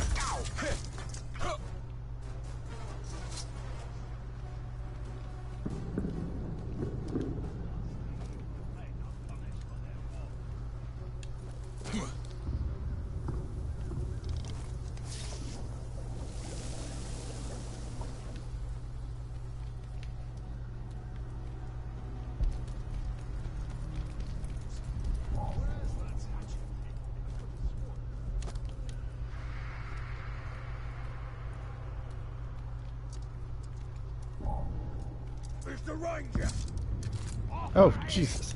Mr. Ranger! Oh, Jesus.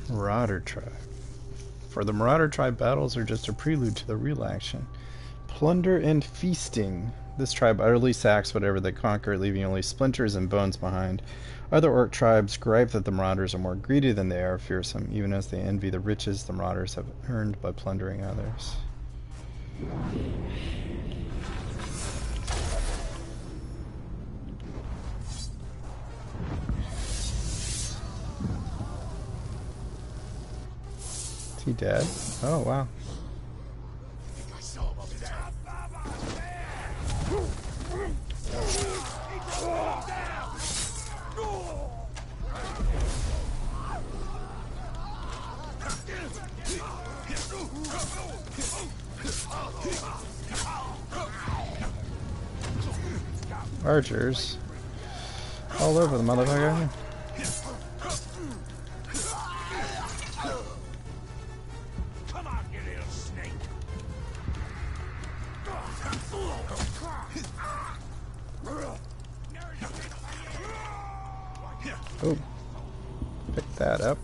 Marauder Tribe. For the Marauder Tribe, battles are just a prelude to the real action. Plunder and feasting. This tribe utterly sacks whatever they conquer, leaving only splinters and bones behind. Other orc tribes gripe that the Marauders are more greedy than they are fearsome, even as they envy the riches the Marauders have earned by plundering others. Is he dead? Oh, wow. I saw him over there. Archers. All over the motherfucker. Come on, you little snake. Oh. Pick that up.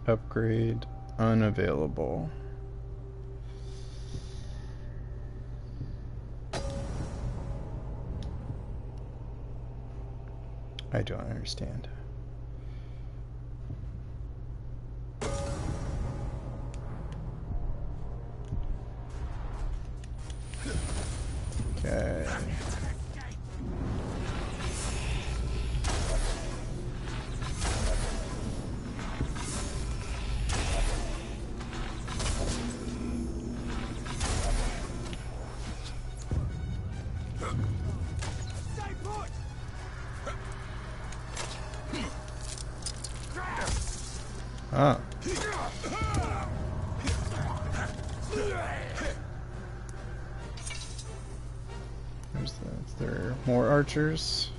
Upgrade unavailable. I don't understand. Okay. Ah. Is there more archers?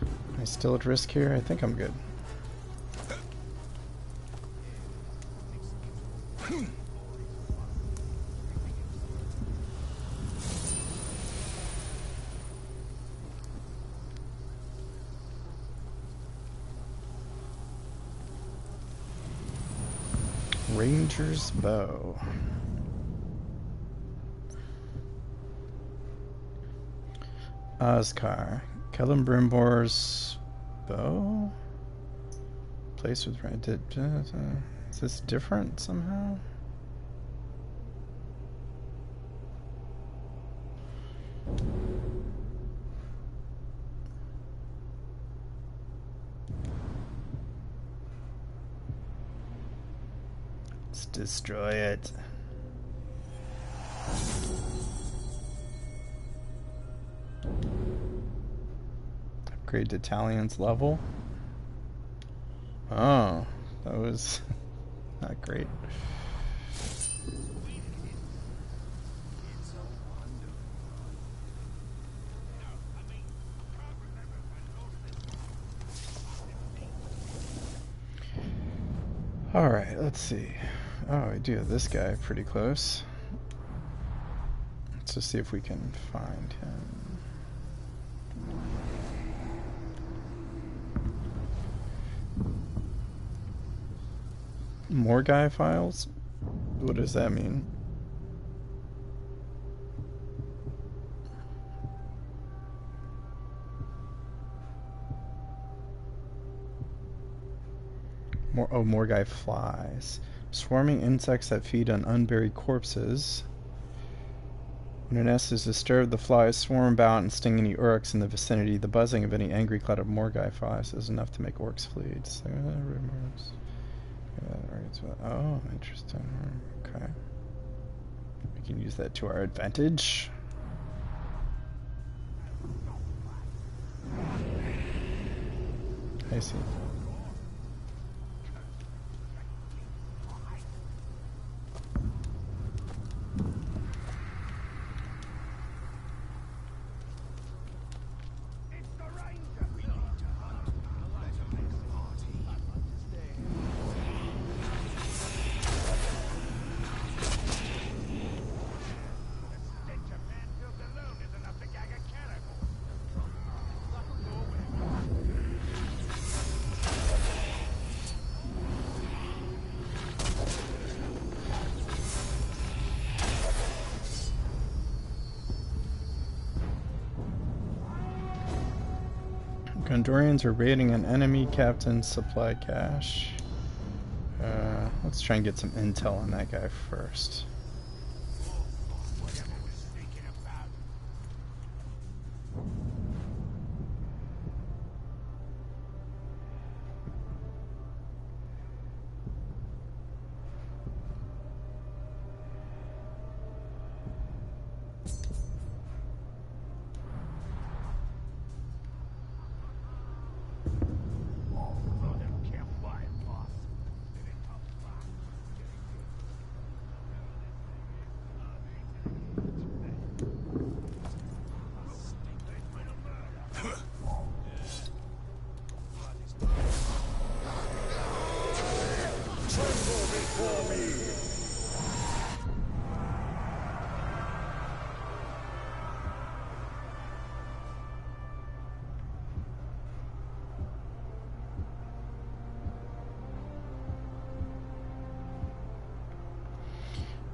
Am I still at risk here? I think I'm good. Ranger's bow. Oscar. Kellum Brimbore's bow? Place with red. Is this different somehow? Let's destroy it. Upgrade to Italian's level. Oh, that was not great. Alright, let's see. Oh, I do have this guy pretty close. Let's just see if we can find him. More guy files? What does that mean? More guy flies. Swarming insects that feed on unburied corpses. When a nest is disturbed, the flies swarm about and sting any orcs in the vicinity. The buzzing of any angry cloud of Morgai flies is enough to make orcs flee. Oh, interesting. Okay. We can use that to our advantage. I see. Gondorians are raiding an enemy captain's supply cache. Let's try and get some intel on that guy first.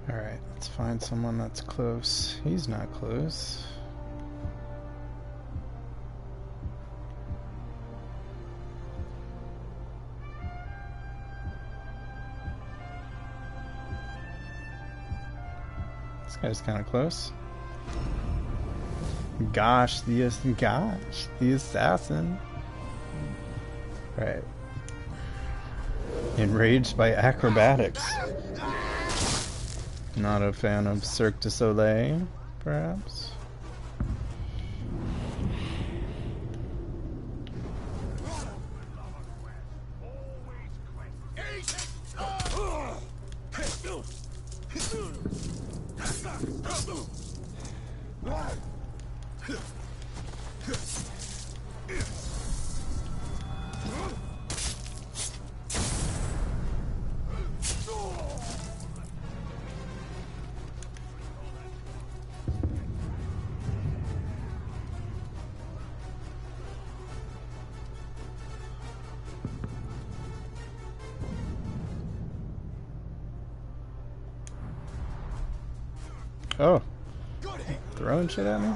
Alright, let's find someone that's close. He's not close. This guy's kind of close. Gosh, the assassin. Right. Enraged by acrobatics. Not a fan of Cirque du Soleil, perhaps? Oh, throwing shit at me?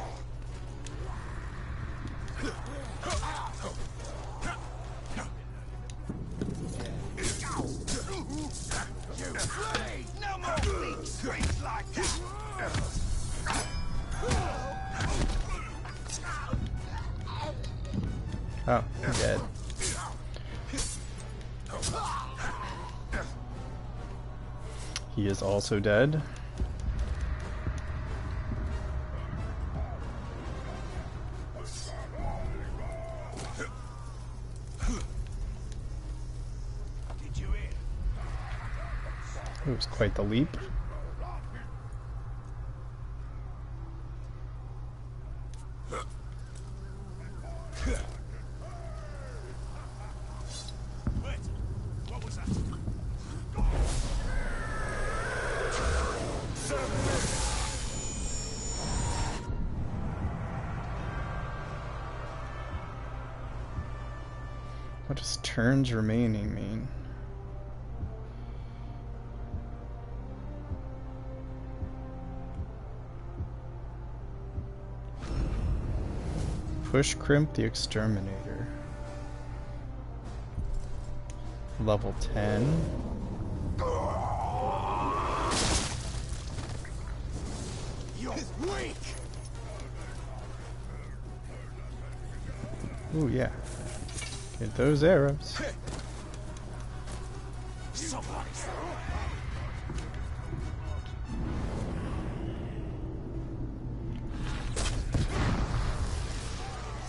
Oh, I'm dead. He is also dead. was quite the leap. What does turns remaining mean? Push Crimp the Exterminator. Level 10. You're weak. Ooh, yeah. Get those arrows.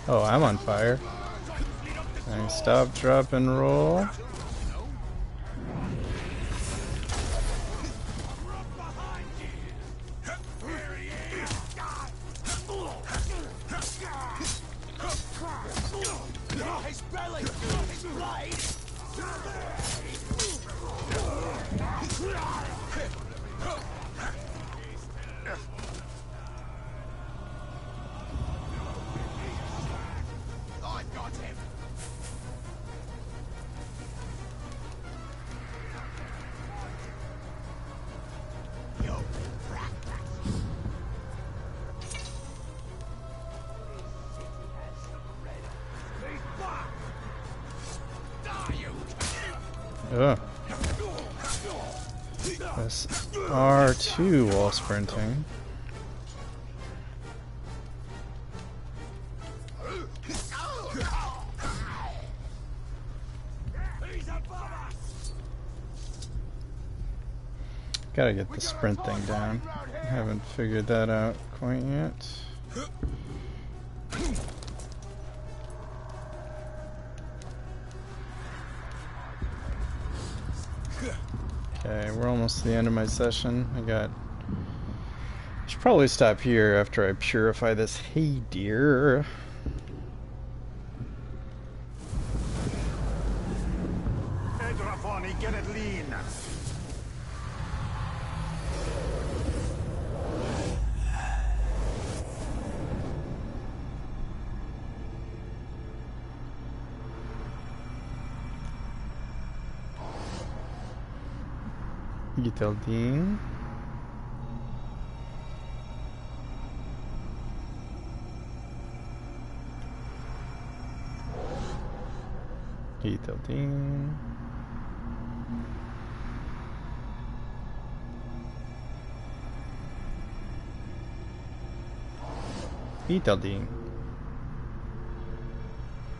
Oh, I'm on fire. I stop, drop, and roll. His belly! His blade! I got him! Ugh. Press R2 while sprinting. Gotta get the sprint thing down. Haven't figured that out quite yet. Okay, we're almost to the end of my session. I should probably stop here after I purify this hay deer. Edrafoni, get it lean. Gitaldine. Gitaldine. Gitaldine.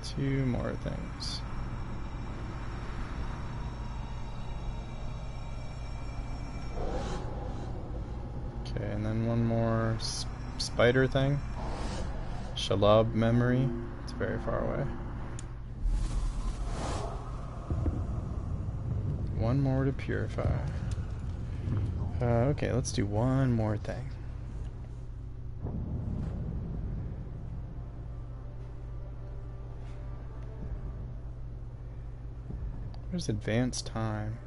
Two more things. Okay, and then one more spider thing. Shalab memory. It's very far away. One more to purify. Okay, let's do one more thing. Where's advanced time?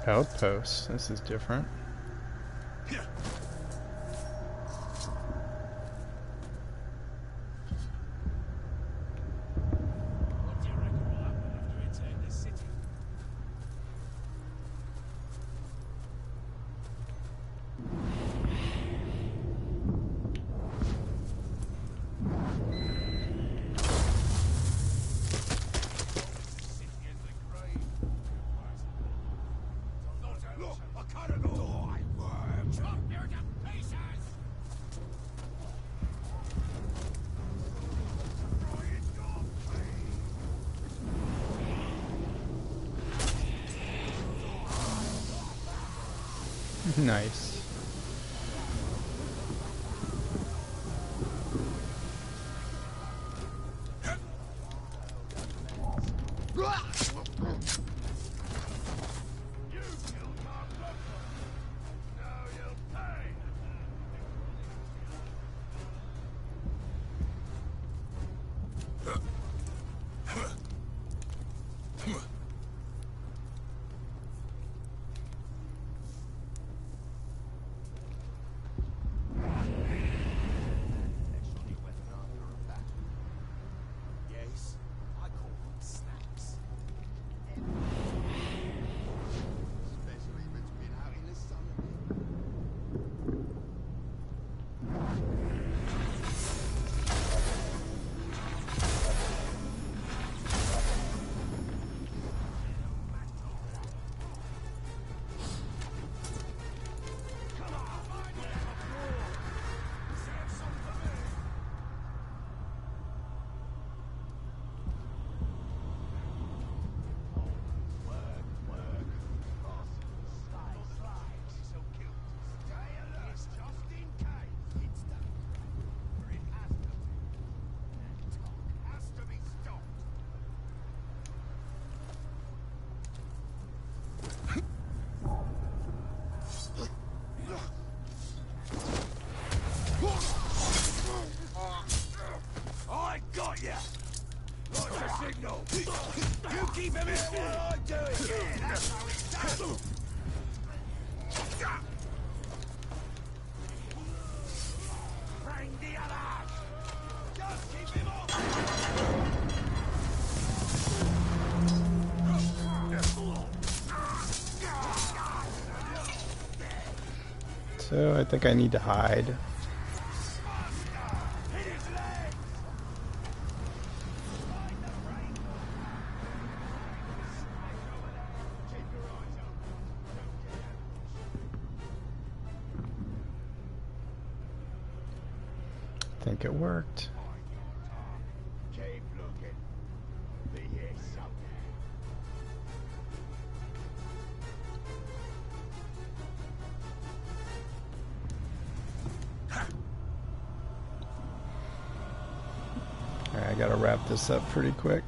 Outpost. This is different. Nice. I got ya! Like a signal! You keep him in while I do it! Yeah, that's how it's done! Bring the others! Just keep him off! So I think I need to hide. I think it worked. Keep looking. Be here somewhere. Alright, I gotta wrap this up pretty quick.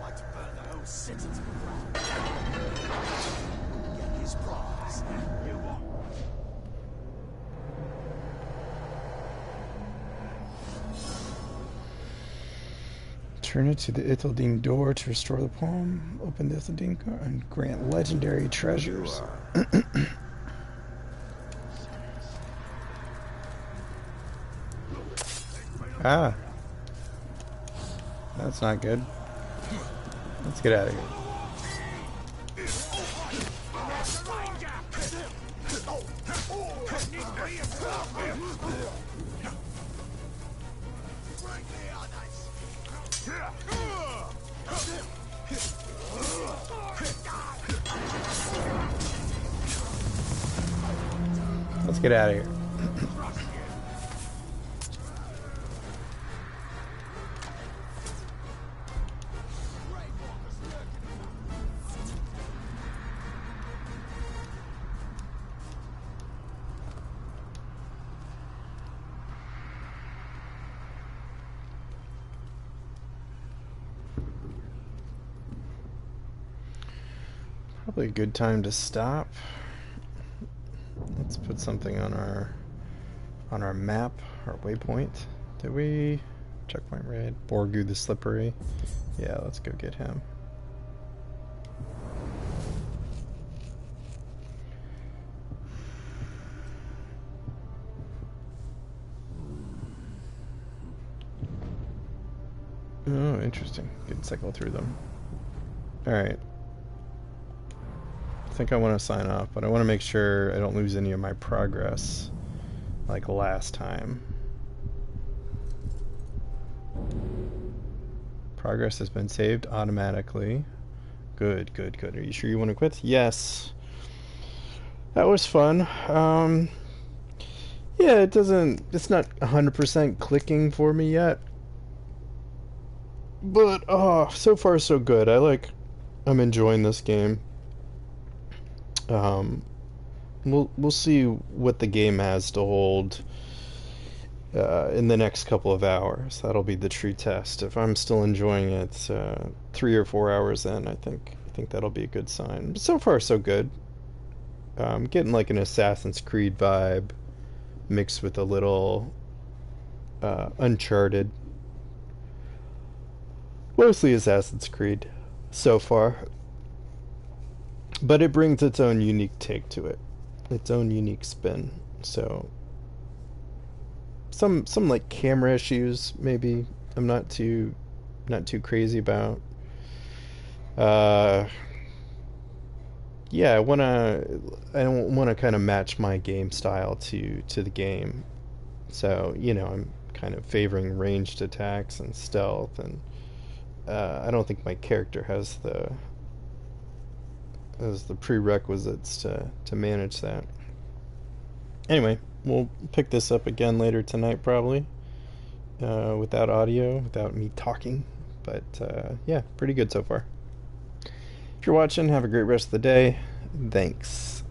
Like to burn the whole city to the ground. Get his prize. You want? Turn it to the Ithildine door to restore the palm. Open the Ithildine door and grant legendary treasures. Ah. That's not good. Let's get out of here. Let's get out of here. Probably a good time to stop. Let's put something on our map, our waypoint. Did we? Checkpoint raid. Borgu the Slippery. Yeah, let's go get him. Oh, interesting. Good cycle through them. Alright. I think I want to sign off, but I want to make sure I don't lose any of my progress like last time. Progress has been saved automatically. Good, good, good. Are you sure you want to quit? Yes. That was fun. Yeah, it's not 100% clicking for me yet. But, oh, so far so good. I'm enjoying this game. We'll see what the game has to hold in the next couple of hours. That'll be the true test. If I'm still enjoying it 3 or 4 hours in, I think that'll be a good sign. But so far so good. Getting like an Assassin's Creed vibe mixed with a little Uncharted. Mostly Assassin's Creed so far. But it brings its own unique take to it. Its own unique spin. So some like camera issues maybe I'm not too crazy about. Yeah, I don't wanna kinda match my game style to the game. So, I'm kind of favoring ranged attacks and stealth, and I don't think my character has the prerequisites to manage that. Anyway, we'll pick this up again later tonight probably, without audio, without me talking. But yeah, pretty good so far. If you're watching, have a great rest of the day. Thanks.